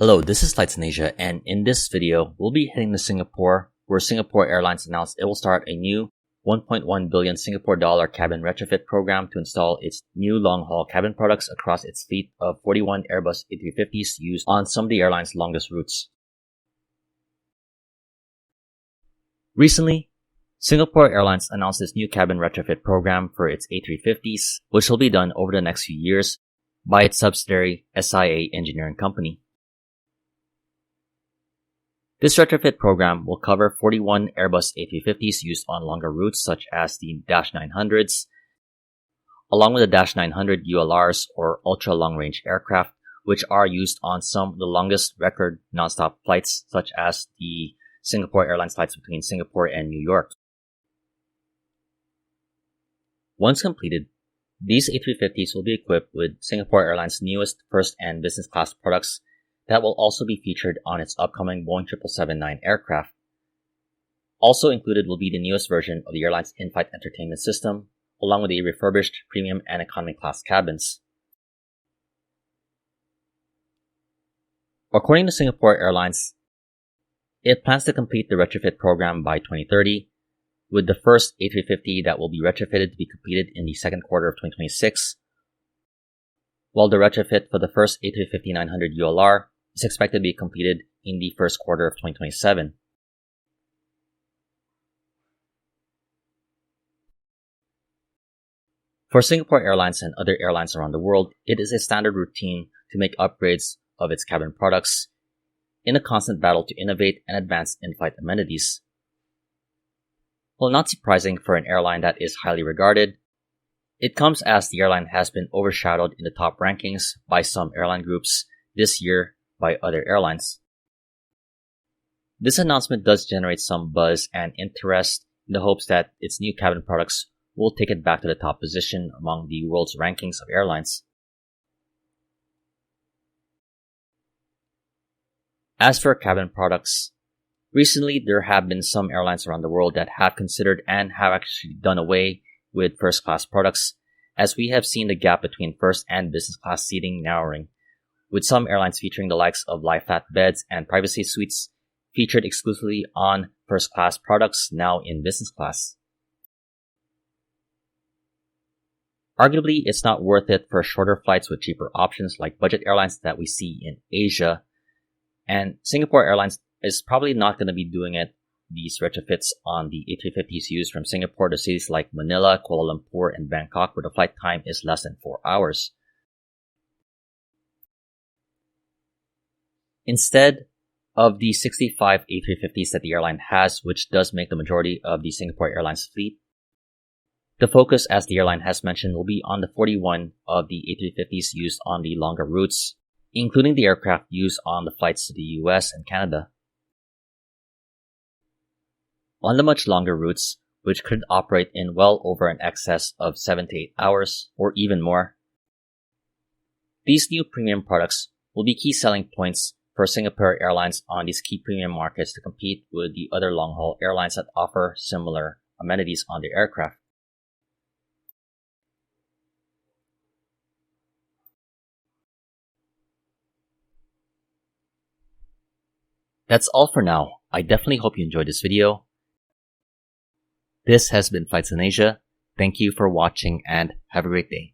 Hello, this is Flights in Asia, and in this video, we'll be heading to Singapore, where Singapore Airlines announced it will start a new 1.1 billion Singapore dollar cabin retrofit program to install its new long-haul cabin products across its fleet of 41 Airbus A350s used on some of the airline's longest routes. Recently, Singapore Airlines announced its new cabin retrofit program for its A350s, which will be done over the next few years by its subsidiary SIA Engineering Company. This retrofit program will cover 41 Airbus A350s used on longer routes such as the -900s, along with the -900 ULRs or ultra-long-range aircraft, which are used on some of the longest record non-stop flights such as the Singapore Airlines flights between Singapore and New York. Once completed, these A350s will be equipped with Singapore Airlines' newest first and business class products that will also be featured on its upcoming Boeing 777-9 aircraft. Also included will be the newest version of the airline's in-flight entertainment system, along with the refurbished premium and economy class cabins. According to Singapore Airlines, it plans to complete the retrofit program by 2030, with the first A350 that will be retrofitted to be completed in the second quarter of 2026, while the retrofit for the first A350-900 ULR is expected to be completed in the first quarter of 2027. For Singapore Airlines and other airlines around the world, it is a standard routine to make upgrades of its cabin products in a constant battle to innovate and advance in-flight amenities. While not surprising for an airline that is highly regarded, it comes as the airline has been overshadowed in the top rankings by some airline groups this year by other airlines. This announcement does generate some buzz and interest in the hopes that its new cabin products will take it back to the top position among the world's rankings of airlines. As for cabin products, recently there have been some airlines around the world that have considered and have actually done away with first class products, as we have seen the gap between first and business class seating narrowing, with some airlines featuring the likes of lie-flat beds and privacy suites featured exclusively on first class products now in business class. Arguably, it's not worth it for shorter flights with cheaper options like budget airlines that we see in Asia, and Singapore Airlines is probably not going to be doing these retrofits on the A350s used from Singapore to cities like Manila, Kuala Lumpur, and Bangkok, where the flight time is less than 4 hours. Instead of the 65 A350s that the airline has, which does make the majority of the Singapore Airlines fleet, the focus, as the airline has mentioned, will be on the 41 of the A350s used on the longer routes, including the aircraft used on the flights to the US and Canada. On the much longer routes, which could operate in well over an excess of 7 to 8 hours, or even more, these new premium products will be key selling points for Singapore Airlines on these key premium markets to compete with the other long-haul airlines that offer similar amenities on their aircraft. That's all for now. I definitely hope you enjoyed this video. This has been Flights in Asia. Thank you for watching and have a great day.